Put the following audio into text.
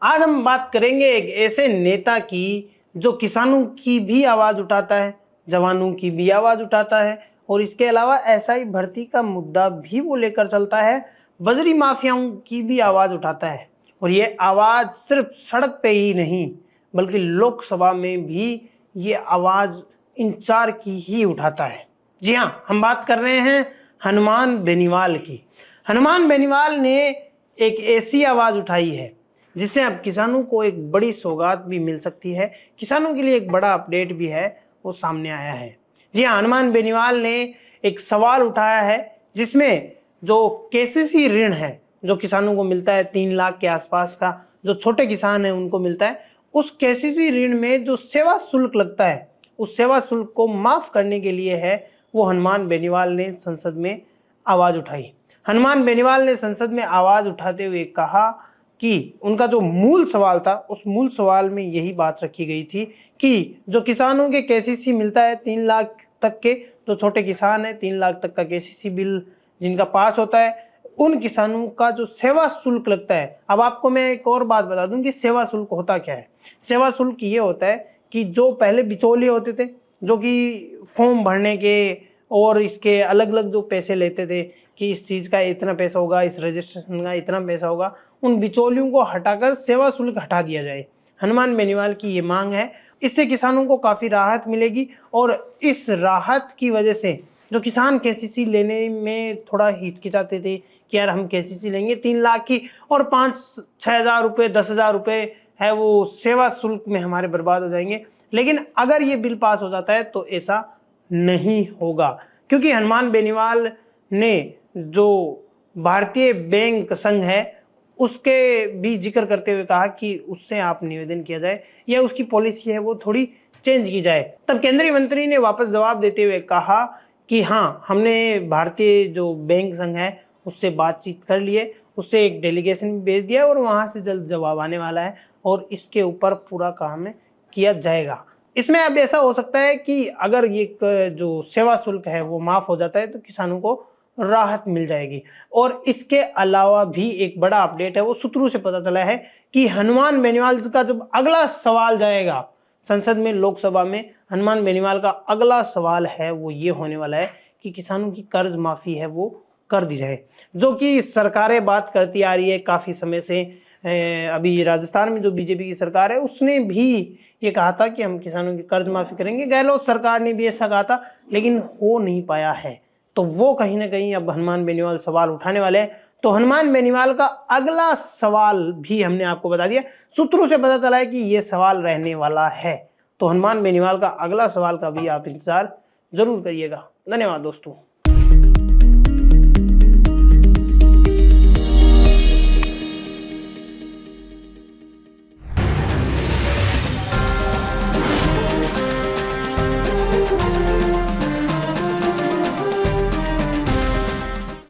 आज हम बात करेंगे एक ऐसे नेता की जो किसानों की भी आवाज उठाता है, जवानों की भी आवाज उठाता है और इसके अलावा एसआई भर्ती का मुद्दा भी वो लेकर चलता है, बजरी माफियाओं की भी आवाज उठाता है। और ये आवाज सिर्फ सड़क पे ही नहीं बल्कि लोकसभा में भी ये आवाज इंचार की ही उठाता है। जी हाँ, हम बात कर रहे हैं हनुमान बेनीवाल की। हनुमान बेनीवाल ने एक ऐसी आवाज उठाई है जिससे अब किसानों को एक बड़ी सौगात भी मिल सकती है। किसानों के लिए एक बड़ा अपडेट भी है, वो सामने आया है। जी हाँ, हनुमान बेनीवाल ने एक सवाल उठाया है जिसमें जो केसीसी ऋण है जो किसानों को मिलता है 3 लाख के आसपास का, जो छोटे किसान है उनको मिलता है, उस केसीसी ऋण में जो सेवा शुल्क लगता है उस सेवा शुल्क को माफ करने के लिए है वो हनुमान बेनीवाल ने संसद में आवाज उठाई। हनुमान बेनीवाल ने संसद में आवाज उठाते हुए कहा कि उनका जो मूल सवाल था उस मूल सवाल में यही बात रखी गई थी कि जो किसानों के केसीसी मिलता है 3 लाख तक के, जो छोटे किसान है 3 लाख तक का केसीसी बिल जिनका पास होता है, उन किसानों का जो सेवा शुल्क लगता है। अब आपको मैं एक और बात बता दूं कि सेवा शुल्क होता क्या है। सेवा शुल्क ये होता है कि जो पहले बिचौलिए होते थे जो कि फॉर्म भरने के और इसके अलग अलग जो पैसे लेते थे कि इस चीज का इतना पैसा होगा, इस रजिस्ट्रेशन का इतना पैसा होगा, उन बिचौलियों को हटाकर सेवा शुल्क हटा दिया जाए। हनुमान बेनीवाल की ये मांग है। इससे किसानों को काफी राहत मिलेगी और इस राहत की वजह से जो किसान केसीसी लेने में थोड़ा हिचकिचाते थे कि यार हम केसीसी लेंगे 3 लाख की और 5-6 हजार रुपये 10 हजार रुपये है वो सेवा शुल्क में हमारे बर्बाद हो जाएंगे। लेकिन अगर ये बिल पास हो जाता है तो ऐसा नहीं होगा, क्योंकि हनुमान बेनीवाल ने जो भारतीय बैंक संघ है उसके भी जिक्र करते हुए कहा कि उससे आप निवेदन किया जाए या उसकी पॉलिसी है वो थोड़ी चेंज की जाए। तब केंद्रीय मंत्री ने वापस जवाब देते हुए कहा कि हाँ, हमने भारतीय जो बैंक संघ है उससे बातचीत कर लिए, उससे एक डेलीगेशन भी भेज दिया और वहां से जल्द जवाब आने वाला है और इसके ऊपर पूरा काम किया जाएगा। इसमें अब ऐसा हो सकता है कि अगर ये जो सेवा शुल्क है वो माफ हो जाता है तो किसानों को राहत मिल जाएगी। और इसके अलावा भी एक बड़ा अपडेट है, वो सूत्रों से पता चला है कि हनुमान बेनीवाल का जब अगला सवाल जाएगा संसद में, लोकसभा में, हनुमान बेनीवाल का अगला सवाल है वो ये होने वाला है कि किसानों की कर्ज माफी है वो कर दी जाए, जो कि सरकारें बात करती आ रही है काफी समय से। अभी राजस्थान में जो बीजेपी की सरकार है उसने भी ये कहा था कि हम किसानों की कर्ज माफी करेंगे। गहलोत सरकार ने भी ऐसा कहा था लेकिन हो नहीं पाया है। तो वो कहीं ना कहीं अब हनुमान बेनीवाल सवाल उठाने वाले हैं। तो हनुमान बेनीवाल का अगला सवाल भी हमने आपको बता दिया, सूत्रों से पता चला है कि ये सवाल रहने वाला है। तो हनुमान बेनीवाल का अगला सवाल का भी आप इंतजार जरूर करिएगा। धन्यवाद दोस्तों।